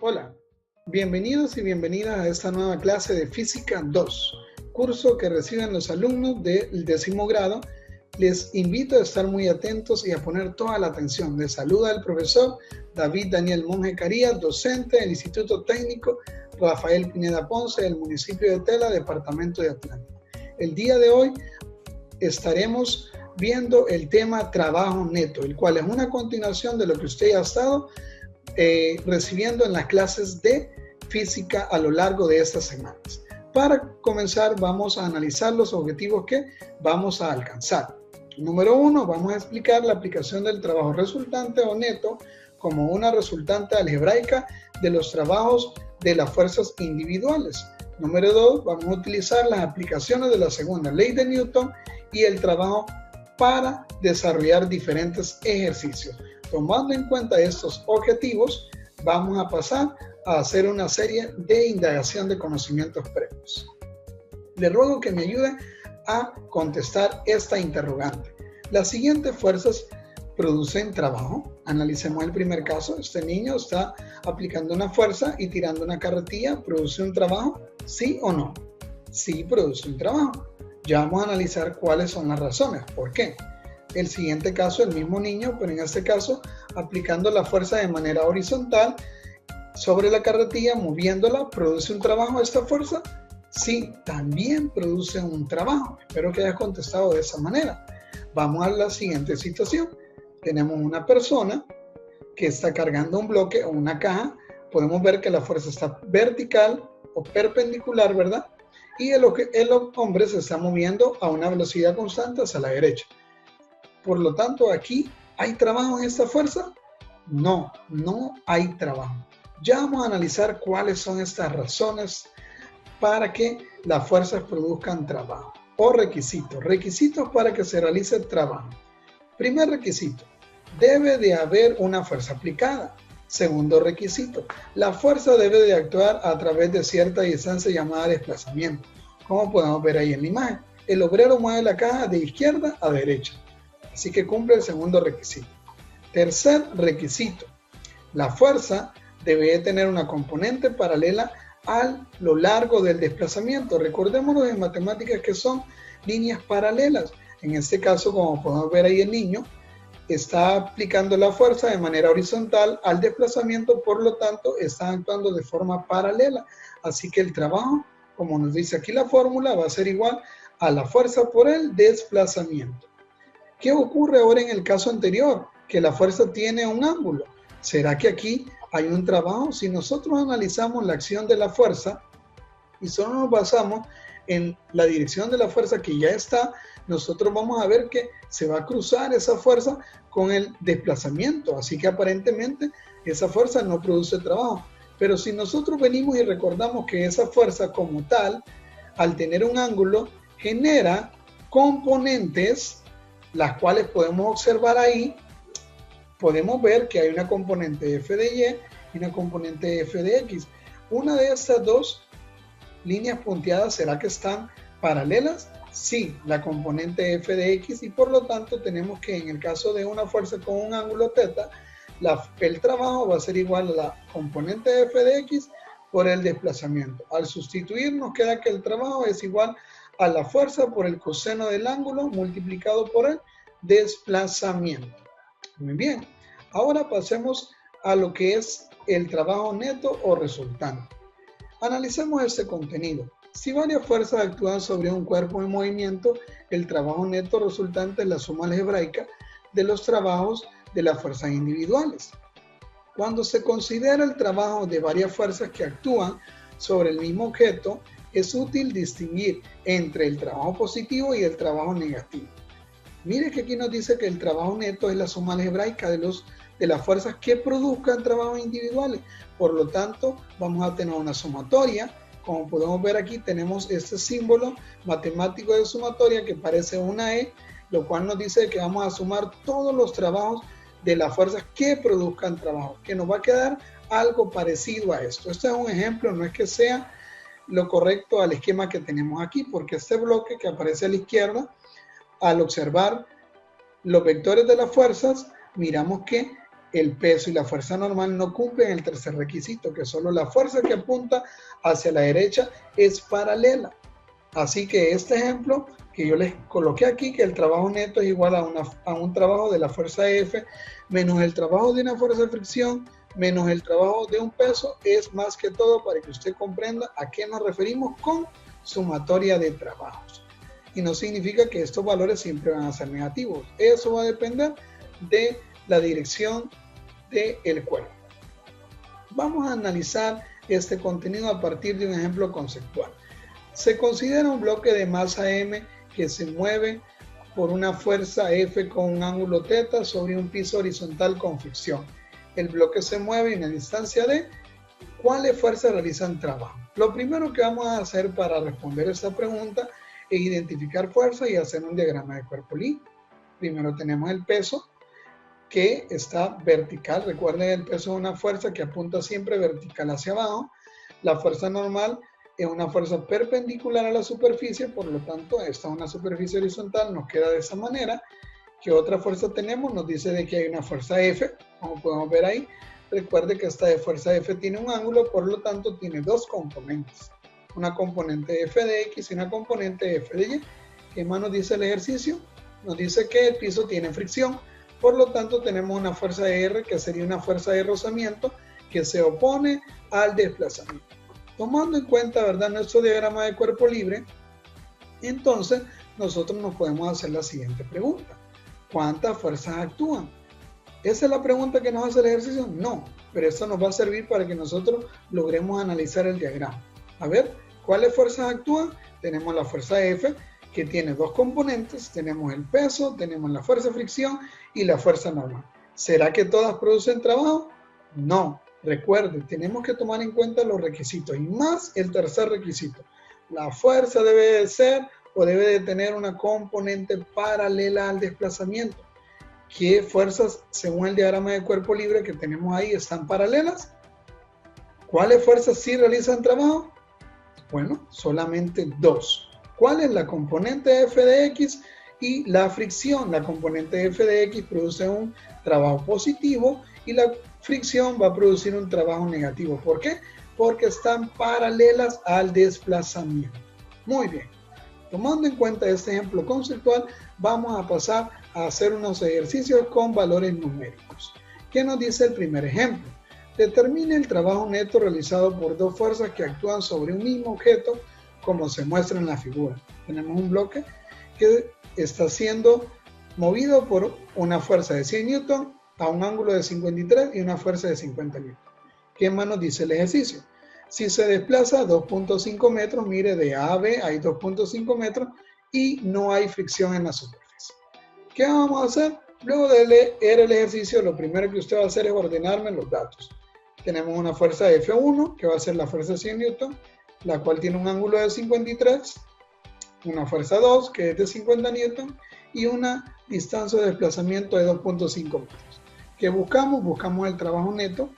Hola, bienvenidos y bienvenidas a esta nueva clase de Física 2, curso que reciben los alumnos del 10º grado. Les invito a estar muy atentos y a poner toda la atención. Les saluda el profesor David Daniel Monge Carías, docente del Instituto Técnico Rafael Pineda Ponce del municipio de Tela, departamento de Atlántico. El día de hoy estaremos viendo el tema trabajo neto, el cual es una continuación de lo que usted ya ha estado recibiendo en las clases de física a lo largo de estas semanas. Para comenzar, vamos a analizar los objetivos que vamos a alcanzar. Número 1, vamos a explicar la aplicación del trabajo resultante o neto como una resultante algebraica de los trabajos de las fuerzas individuales. Número 2, vamos a utilizar las aplicaciones de la segunda ley de Newton y el trabajo para desarrollar diferentes ejercicios. Tomando en cuenta estos objetivos, vamos a pasar a hacer una serie de indagación de conocimientos previos. Le ruego que me ayude a contestar esta interrogante. Las siguientes fuerzas producen trabajo. Analicemos el primer caso. Este niño está aplicando una fuerza y tirando una carretilla. ¿Produce un trabajo? ¿Sí o no? Sí, produce un trabajo. Ya vamos a analizar cuáles son las razones. ¿Por qué? El siguiente caso, el mismo niño, pero en este caso aplicando la fuerza de manera horizontal sobre la carretilla, moviéndola, ¿produce un trabajo esta fuerza? Sí, también produce un trabajo. Espero que hayas contestado de esa manera. Vamos a la siguiente situación. Tenemos una persona que está cargando un bloque o una caja. Podemos ver que la fuerza está vertical o perpendicular, ¿verdad? Y el hombre se está moviendo a una velocidad constante hacia la derecha. Por lo tanto, aquí, ¿hay trabajo en esta fuerza? No, no hay trabajo. Ya vamos a analizar cuáles son estas razones para que las fuerzas produzcan trabajo. O requisitos. Requisitos para que se realice el trabajo. Primer requisito, debe de haber una fuerza aplicada. Segundo requisito, la fuerza debe de actuar a través de cierta distancia llamada desplazamiento. Como podemos ver ahí en la imagen, el obrero mueve la caja de izquierda a derecha. Así que cumple el segundo requisito. Tercer requisito, la fuerza debe tener una componente paralela a lo largo del desplazamiento. Recordémonos en matemáticas que son líneas paralelas. En este caso, como podemos ver ahí el niño, está aplicando la fuerza de manera horizontal al desplazamiento, por lo tanto, está actuando de forma paralela. Así que el trabajo, como nos dice aquí la fórmula, va a ser igual a la fuerza por el desplazamiento. ¿Qué ocurre ahora en el caso anterior? Que la fuerza tiene un ángulo. ¿Será que aquí hay un trabajo? Si nosotros analizamos la acción de la fuerza y solo nos basamos en la dirección de la fuerza que ya está, nosotros vamos a ver que se va a cruzar esa fuerza con el desplazamiento. Así que aparentemente esa fuerza no produce trabajo. Pero si nosotros venimos y recordamos que esa fuerza como tal, al tener un ángulo, genera componentes, las cuales podemos observar ahí. Podemos ver que hay una componente F de Y y una componente F de X. Una de estas dos líneas punteadas, ¿será que están paralelas? Sí, la componente F de X, y por lo tanto tenemos que en el caso de una fuerza con un ángulo θ, el trabajo va a ser igual a la componente F de X por el desplazamiento. Al sustituir nos queda que el trabajo es igual a la fuerza por el coseno del ángulo multiplicado por el desplazamiento. Muy bien, ahora pasemos a lo que es el trabajo neto o resultante. Analicemos este contenido. Si varias fuerzas actúan sobre un cuerpo en movimiento, el trabajo neto resultante es la suma algebraica de los trabajos de las fuerzas individuales. Cuando se considera el trabajo de varias fuerzas que actúan sobre el mismo objeto, es útil distinguir entre el trabajo positivo y el trabajo negativo. Mire que aquí nos dice que el trabajo neto es la suma algebraica de las fuerzas que produzcan trabajos individuales. Por lo tanto, vamos a tener una sumatoria. Como podemos ver aquí, tenemos este símbolo matemático de sumatoria que parece una E, lo cual nos dice que vamos a sumar todos los trabajos de las fuerzas que produzcan trabajo, que nos va a quedar algo parecido a esto. Este es un ejemplo, no es que sea lo correcto al esquema que tenemos aquí, porque este bloque que aparece a la izquierda, al observar los vectores de las fuerzas, miramos que el peso y la fuerza normal no cumplen el tercer requisito, que solo la fuerza que apunta hacia la derecha es paralela. Así que este ejemplo que yo les coloqué aquí, que el trabajo neto es igual a un trabajo de la fuerza F menos el trabajo de una fuerza de fricción menos el trabajo de un peso, es más que todo para que usted comprenda a qué nos referimos con sumatoria de trabajos. Y no significa que estos valores siempre van a ser negativos. Eso va a depender de la dirección del cuerpo. Vamos a analizar este contenido a partir de un ejemplo conceptual. Se considera un bloque de masa M que se mueve por una fuerza F con un ángulo θ sobre un piso horizontal con fricción. El bloque se mueve en la distancia D. ¿Cuáles fuerzas realizan trabajo? Lo primero que vamos a hacer para responder esta pregunta es identificar fuerza y hacer un diagrama de cuerpo libre. Primero tenemos el peso, que está vertical. Recuerden, el peso es una fuerza que apunta siempre vertical hacia abajo. La fuerza normal es una fuerza perpendicular a la superficie, por lo tanto, esta es una superficie horizontal, nos queda de esa manera. ¿Qué otra fuerza tenemos? Nos dice de que hay una fuerza F, como podemos ver ahí. Recuerde que esta de fuerza F tiene un ángulo, por lo tanto, tiene dos componentes. Una componente F de X y una componente F de Y. ¿Qué más nos dice el ejercicio? Nos dice que el piso tiene fricción. Por lo tanto, tenemos una fuerza R, que sería una fuerza de rozamiento, que se opone al desplazamiento. Tomando en cuenta, ¿verdad?, nuestro diagrama de cuerpo libre, entonces nosotros nos podemos hacer la siguiente pregunta. ¿Cuántas fuerzas actúan? ¿Esa es la pregunta que nos hace el ejercicio? No, pero esto nos va a servir para que nosotros logremos analizar el diagrama. A ver, ¿cuáles fuerzas actúan? Tenemos la fuerza F, que tiene dos componentes. Tenemos el peso, tenemos la fuerza de fricción y la fuerza normal. ¿Será que todas producen trabajo? No. Recuerden, tenemos que tomar en cuenta los requisitos y más el tercer requisito. La fuerza debe de ser o debe de tener una componente paralela al desplazamiento. ¿Qué fuerzas, según el diagrama de cuerpo libre que tenemos ahí, están paralelas? ¿Cuáles fuerzas sí realizan trabajo? Bueno, solamente dos. ¿Cuál es? La componente F de X y la fricción. La componente F de X produce un trabajo positivo y la fricción va a producir un trabajo negativo. ¿Por qué? Porque están paralelas al desplazamiento. Muy bien. Tomando en cuenta este ejemplo conceptual, vamos a pasar a hacer unos ejercicios con valores numéricos. ¿Qué nos dice el primer ejemplo? Determine el trabajo neto realizado por dos fuerzas que actúan sobre un mismo objeto, como se muestra en la figura. Tenemos un bloque que está siendo movido por una fuerza de 100 Newton a un ángulo de 53 y una fuerza de 50 Newton. ¿Qué más nos dice el ejercicio? Si se desplaza 2.5 metros, mire, de A a B hay 2.5 metros y no hay fricción en la superficie. ¿Qué vamos a hacer? Luego de leer el ejercicio, lo primero que usted va a hacer es ordenarme los datos. Tenemos una fuerza F1, que va a ser la fuerza de 100 Newton, la cual tiene un ángulo de 53, una fuerza 2, que es de 50 Newton, y una distancia de desplazamiento de 2.5 metros. ¿Qué buscamos? Buscamos el trabajo neto.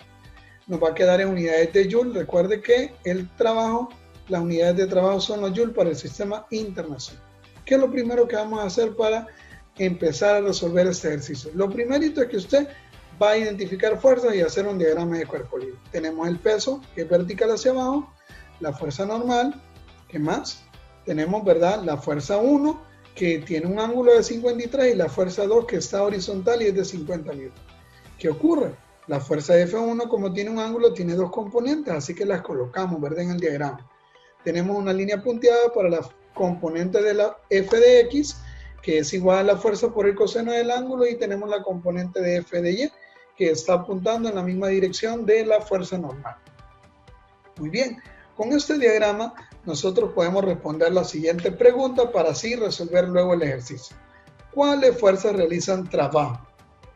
Nos va a quedar en unidades de Joule. Recuerde que el trabajo, las unidades de trabajo son los Joule para el sistema internacional. ¿Qué es lo primero que vamos a hacer para empezar a resolver este ejercicio? Lo primerito es que usted va a identificar fuerzas y hacer un diagrama de cuerpo libre. Tenemos el peso, que es vertical hacia abajo, la fuerza normal, ¿qué más? Tenemos, ¿verdad?, la fuerza 1, que tiene un ángulo de 53, y la fuerza 2, que está horizontal y es de 50 newton. ¿Qué ocurre? La fuerza F1, como tiene un ángulo, tiene dos componentes, así que las colocamos, ¿verdad?, en el diagrama. Tenemos una línea punteada para la componente de la F de X, que es igual a la fuerza por el coseno del ángulo, y tenemos la componente de F de Y, que está apuntando en la misma dirección de la fuerza normal. Muy bien, con este diagrama nosotros podemos responder la siguiente pregunta para así resolver luego el ejercicio. ¿Cuáles fuerzas realizan trabajo?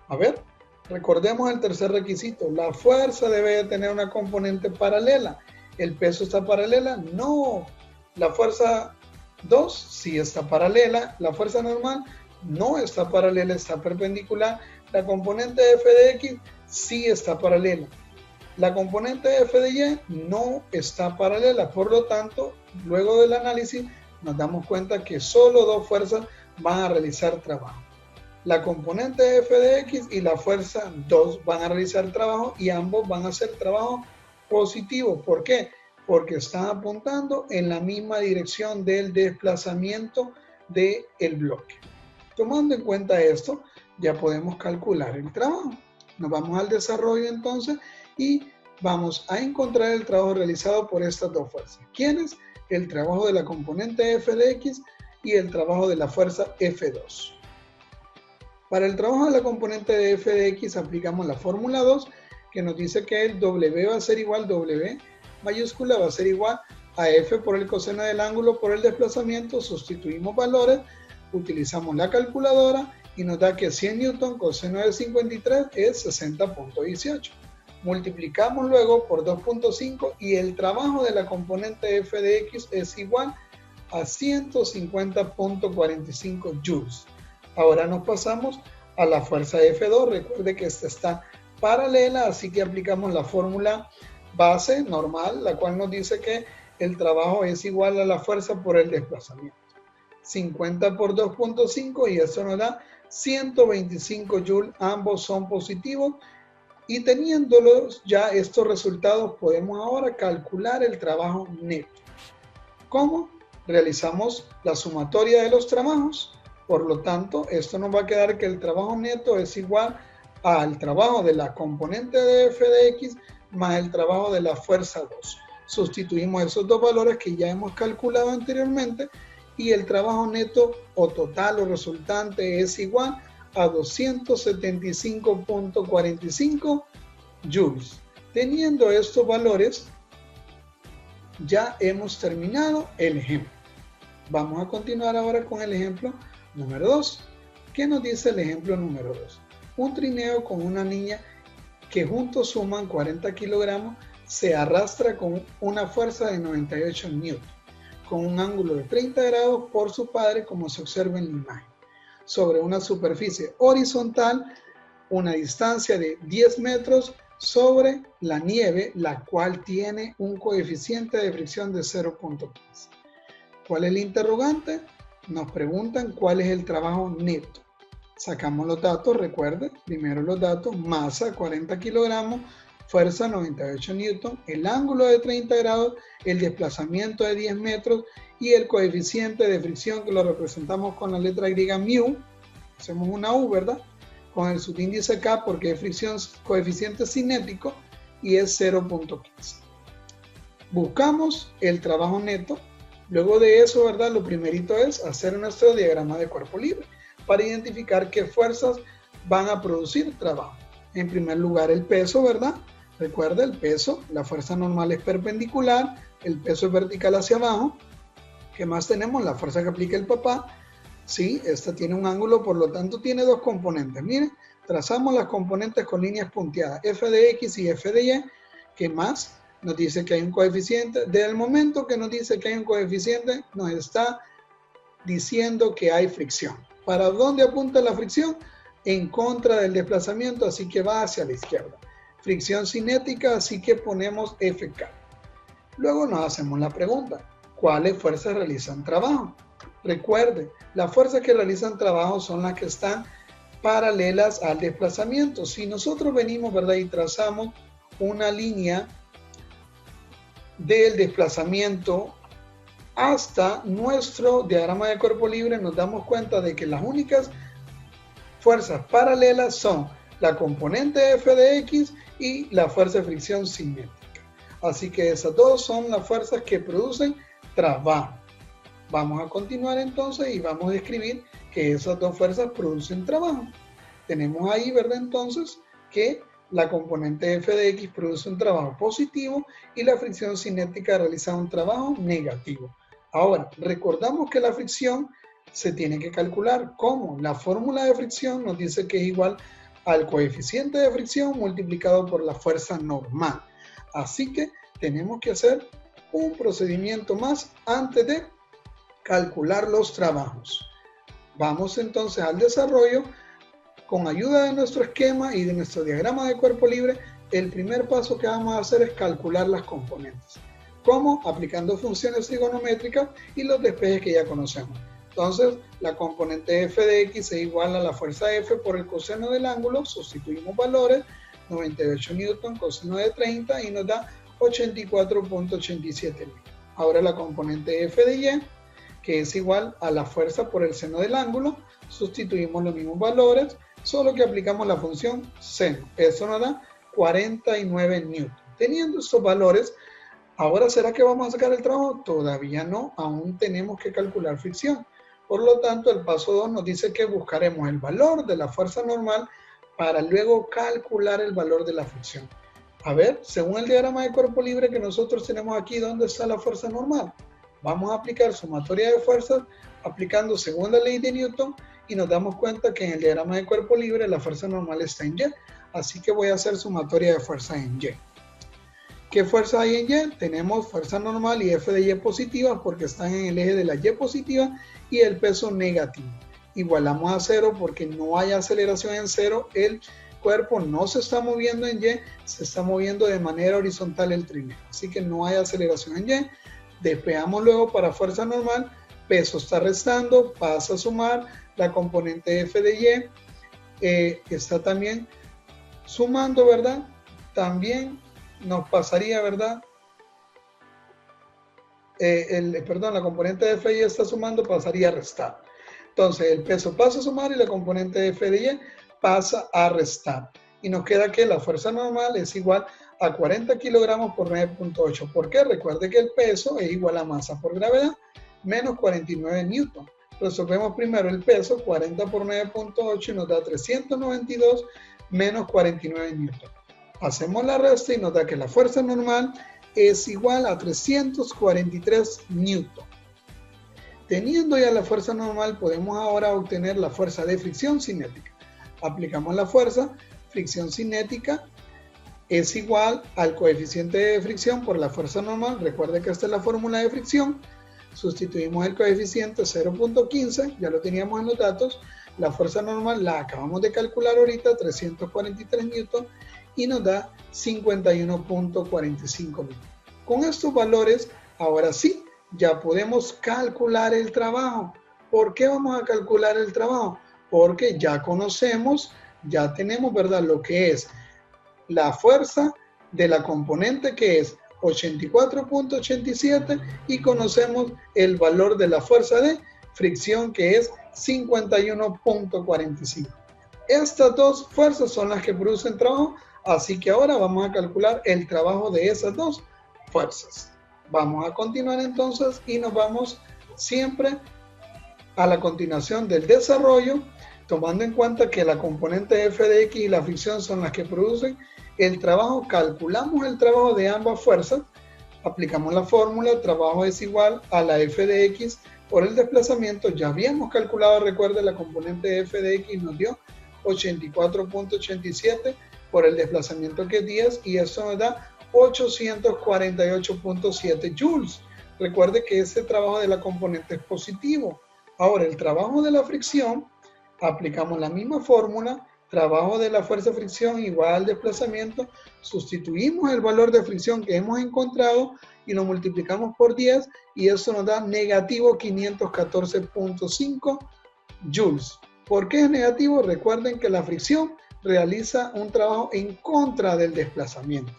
A ver, recordemos el tercer requisito. La fuerza debe de tener una componente paralela. ¿El peso está paralela? No. La fuerza 2 sí está paralela. La fuerza normal no está paralela, está perpendicular. La componente F de X sí está paralela. La componente F de Y no está paralela. Por lo tanto, luego del análisis nos damos cuenta que solo dos fuerzas van a realizar trabajo. La componente f de x y la fuerza 2 van a realizar trabajo y ambos van a hacer trabajo positivo. ¿Por qué? Porque están apuntando en la misma dirección del desplazamiento del bloque. Tomando en cuenta esto, ya podemos calcular el trabajo. Nos vamos al desarrollo entonces y vamos a encontrar el trabajo realizado por estas dos fuerzas. ¿Quiénes? El trabajo de la componente f de x y el trabajo de la fuerza F2. Para el trabajo de la componente de f de x aplicamos la fórmula 2 que nos dice que el W va a ser igual, W mayúscula va a ser igual a F por el coseno del ángulo por el desplazamiento, sustituimos valores, utilizamos la calculadora y nos da que 100 newton coseno de 53 es 60.18. Multiplicamos luego por 2.5 y el trabajo de la componente f de x es igual a 150.45 joules. Ahora nos pasamos a la fuerza F2. Recuerde que esta está paralela, así que aplicamos la fórmula base normal, la cual nos dice que el trabajo es igual a la fuerza por el desplazamiento. 50 por 2.5 y eso nos da 125 joules. Ambos son positivos. Y teniéndolos ya estos resultados, podemos ahora calcular el trabajo neto. ¿Cómo? Realizamos la sumatoria de los trabajos. Por lo tanto, esto nos va a quedar que el trabajo neto es igual al trabajo de la componente de f de x más el trabajo de la fuerza 2. Sustituimos esos dos valores que ya hemos calculado anteriormente y el trabajo neto o total o resultante es igual a 275.45 joules. Teniendo estos valores, ya hemos terminado el ejemplo. Vamos a continuar ahora con el ejemplo número 2. ¿Qué nos dice el ejemplo número 2? Un trineo con una niña que juntos suman 40 kilogramos se arrastra con una fuerza de 98 newton, con un ángulo de 30 grados por su padre, como se observa en la imagen, sobre una superficie horizontal, una distancia de 10 metros sobre la nieve, la cual tiene un coeficiente de fricción de 0.15. ¿Cuál es el interrogante? Nos preguntan cuál es el trabajo neto. Sacamos los datos, recuerde, primero los datos, masa 40 kilogramos, fuerza 98 newton, el ángulo de 30 grados, el desplazamiento de 10 metros y el coeficiente de fricción que lo representamos con la letra griega mu, hacemos una U, ¿verdad? Con el subíndice K porque es fricción, coeficiente cinético y es 0.15. Buscamos el trabajo neto. Luego de eso, ¿verdad? Lo primerito es hacer nuestro diagrama de cuerpo libre para identificar qué fuerzas van a producir trabajo. En primer lugar, el peso, ¿verdad? Recuerda, el peso, la fuerza normal es perpendicular, el peso es vertical hacia abajo. ¿Qué más tenemos? La fuerza que aplica el papá. Sí, esta tiene un ángulo, por lo tanto tiene dos componentes. Miren, trazamos las componentes con líneas punteadas, f de x y f de y. ¿Qué más? Nos dice que hay un coeficiente. Desde el momento que nos dice que hay un coeficiente, nos está diciendo que hay fricción. ¿Para dónde apunta la fricción? En contra del desplazamiento, así que va hacia la izquierda. Fricción cinética, así que ponemos Fk. Luego nos hacemos la pregunta, ¿cuáles fuerzas realizan trabajo? Recuerde, las fuerzas que realizan trabajo son las que están paralelas al desplazamiento. Si nosotros venimos, ¿verdad? Y trazamos una línea del desplazamiento hasta nuestro diagrama de cuerpo libre, nos damos cuenta de que las únicas fuerzas paralelas son la componente f de x y la fuerza de fricción cinética. Así que esas dos son las fuerzas que producen trabajo. Vamos a continuar entonces y vamos a describir que esas dos fuerzas producen trabajo. Tenemos ahí, ¿verdad? Entonces, que la componente f de x produce un trabajo positivo y la fricción cinética realiza un trabajo negativo. Ahora, recordamos que la fricción se tiene que calcular. ¿Cómo? La fórmula de fricción nos dice que es igual al coeficiente de fricción multiplicado por la fuerza normal. Así que tenemos que hacer un procedimiento más antes de calcular los trabajos. Vamos entonces al desarrollo. Con ayuda de nuestro esquema y de nuestro diagrama de cuerpo libre, el primer paso que vamos a hacer es calcular las componentes. ¿Cómo? Aplicando funciones trigonométricas y los despejes que ya conocemos. Entonces, la componente f de x es igual a la fuerza F por el coseno del ángulo, sustituimos valores, 98 newton, coseno de 30 y nos da 84.87 newton. Ahora la componente f de y, que es igual a la fuerza por el seno del ángulo, sustituimos los mismos valores, solo que aplicamos la función seno. Eso nos da 49 newton. Teniendo estos valores, ¿ahora será que vamos a sacar el trabajo? Todavía no, aún tenemos que calcular fricción. Por lo tanto, el paso 2 nos dice que buscaremos el valor de la fuerza normal para luego calcular el valor de la fricción. A ver, según el diagrama de cuerpo libre que nosotros tenemos aquí, ¿dónde está la fuerza normal? Vamos a aplicar sumatoria de fuerzas aplicando según la ley de Newton y nos damos cuenta que en el diagrama de cuerpo libre la fuerza normal está en Y. Así que voy a hacer sumatoria de fuerzas en Y. ¿Qué fuerza hay en Y? Tenemos fuerza normal y F de Y positiva porque están en el eje de la Y positiva y el peso negativo. Igualamos a 0 porque no hay aceleración en 0, el cuerpo no se está moviendo en Y, se está moviendo de manera horizontal el trineo. Así que no hay aceleración en Y. Despejamos luego para fuerza normal, peso está restando, pasa a sumar, la componente F de Y está también sumando, ¿verdad? También nos pasaría, ¿verdad? La componente de F de Y está sumando, pasaría a restar. Entonces, el peso pasa a sumar y la componente de F de Y pasa a restar. Y nos queda que la fuerza normal es igual a 40 kilogramos por 9.8. ¿Por qué? Recuerde que el peso es igual a masa por gravedad menos 49 newton. Resolvemos primero el peso, 40 por 9.8 y nos da 392 menos 49 newton. Hacemos la resta y nos da que la fuerza normal es igual a 343 newton. Teniendo ya la fuerza normal, podemos ahora obtener la fuerza de fricción cinética. Aplicamos la fuerza, fricción cinética es igual al coeficiente de fricción por la fuerza normal. Recuerde que esta es la fórmula de fricción. Sustituimos el coeficiente 0.15, ya lo teníamos en los datos. La fuerza normal la acabamos de calcular ahorita, 343 newton, y nos da 51.45 newton. Con estos valores, ahora sí, ya podemos calcular el trabajo. ¿Por qué vamos a calcular el trabajo? Porque ya conocemos, ya tenemos, ¿verdad?, lo que es la fuerza de la componente que es 84.87 y conocemos el valor de la fuerza de fricción que es 51.45. Estas dos fuerzas son las que producen trabajo, así que ahora vamos a calcular el trabajo de esas dos fuerzas. Vamos a continuar entonces y nos vamos siempre a la continuación del desarrollo, tomando en cuenta que la componente F de X y la fricción son las que producen el trabajo. Calculamos el trabajo de ambas fuerzas, aplicamos la fórmula, trabajo es igual a la F de X por el desplazamiento. Ya habíamos calculado, recuerde, la componente F de X nos dio 84.87 por el desplazamiento que es 10 y eso nos da 848.7 joules. Recuerde que ese trabajo de la componente es positivo. Ahora, el trabajo de la fricción, aplicamos la misma fórmula, trabajo de la fuerza de fricción igual al desplazamiento, sustituimos el valor de fricción que hemos encontrado y lo multiplicamos por 10 y eso nos da negativo 514.5 joules. ¿Por qué es negativo? Recuerden que la fricción realiza un trabajo en contra del desplazamiento.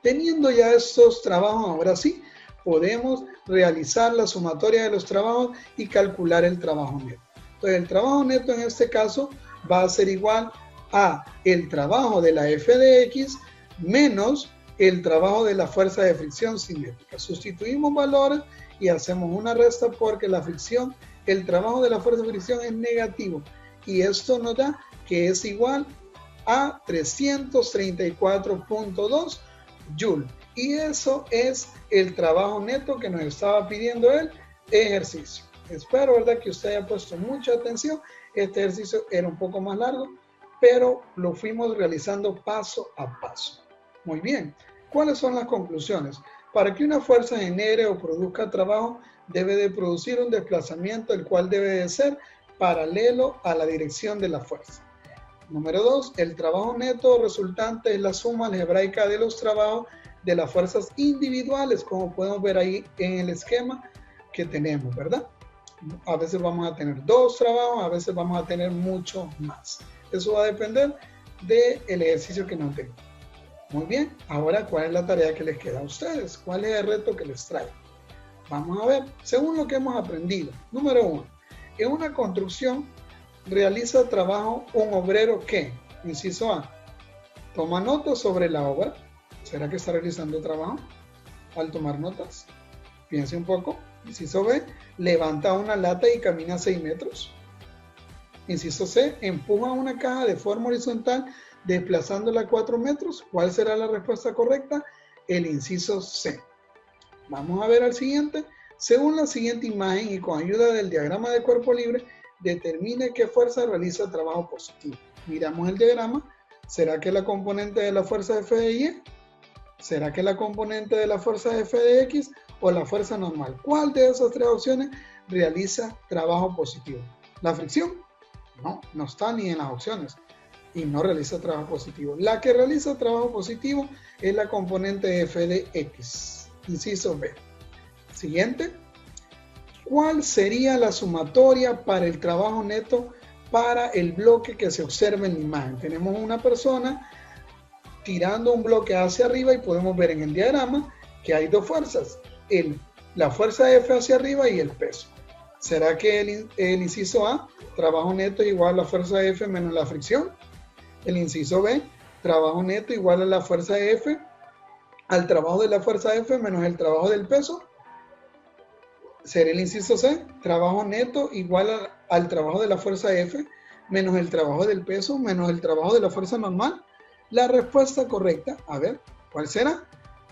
Teniendo ya estos trabajos, ahora sí, podemos realizar la sumatoria de los trabajos y calcular el trabajo neto. Entonces, el trabajo neto en este caso va a ser igual a el trabajo de la F de X menos el trabajo de la fuerza de fricción cinética. Sustituimos valores y hacemos una resta porque la fricción, el trabajo de la fuerza de fricción es negativo y esto nos da que es igual a 334.2 joules. Y eso es el trabajo neto que nos estaba pidiendo el ejercicio. Espero, ¿verdad?, que usted haya puesto mucha atención. Este ejercicio era un poco más largo, pero lo fuimos realizando paso a paso. Muy bien. ¿Cuáles son las conclusiones? Para que una fuerza genere o produzca trabajo, debe de producir un desplazamiento, el cual debe de ser paralelo a la dirección de la fuerza. Número 2, el trabajo neto resultante es la suma algebraica de los trabajos de las fuerzas individuales, como podemos ver ahí en el esquema que tenemos, ¿verdad? A veces vamos a tener 2 trabajos, a veces vamos a tener mucho más. Eso va a depender del ejercicio que nos den. Muy bien, ahora ¿cuál es la tarea que les queda a ustedes? ¿Cuál es el reto que les traigo? Vamos a ver, según lo que hemos aprendido. Número 1, en una construcción realiza trabajo un obrero que, inciso A, toma notas sobre la obra. ¿Será que está realizando trabajo al tomar notas? Piense un poco. Inciso B, levanta una lata y camina 6 metros. Inciso C, empuja una caja de forma horizontal desplazándola 4 metros. ¿Cuál será la respuesta correcta? El inciso C. Vamos a ver al siguiente. Según la siguiente imagen y con ayuda del diagrama de cuerpo libre, determine qué fuerza realiza trabajo positivo. Miramos el diagrama. ¿Será que la componente de la fuerza F de Y? ¿Será que la componente de la fuerza F de X o la fuerza normal? ¿Cuál de esas 3 opciones realiza trabajo positivo? ¿La fricción? No, no está ni en las opciones y no realiza trabajo positivo. La que realiza trabajo positivo es la componente F de X. Inciso B. Siguiente. ¿Cuál sería la sumatoria para el trabajo neto para el bloque que se observa en la imagen? Tenemos una persona tirando un bloque hacia arriba y podemos ver en el diagrama que hay 2 fuerzas. La fuerza F hacia arriba y el peso. ¿Será que el inciso A, trabajo neto igual a la fuerza F menos la fricción? El inciso B, trabajo neto igual a la fuerza F al trabajo de la fuerza F menos el trabajo del peso. ¿Será el inciso C, trabajo neto igual al trabajo de la fuerza F menos el trabajo del peso menos el trabajo de la fuerza normal? La respuesta correcta, a ver, ¿cuál será?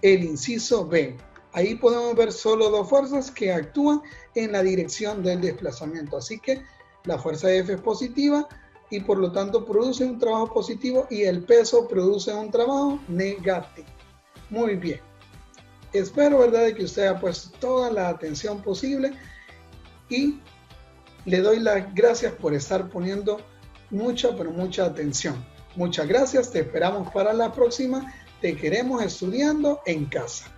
El inciso B. Ahí podemos ver solo 2 fuerzas que actúan en la dirección del desplazamiento. Así que la fuerza F es positiva y por lo tanto produce un trabajo positivo y el peso produce un trabajo negativo. Muy bien. Espero, ¿verdad?, de que usted haya puesto toda la atención posible y le doy las gracias por estar poniendo mucha, pero mucha atención. Muchas gracias, te esperamos para la próxima. Te queremos estudiando en casa.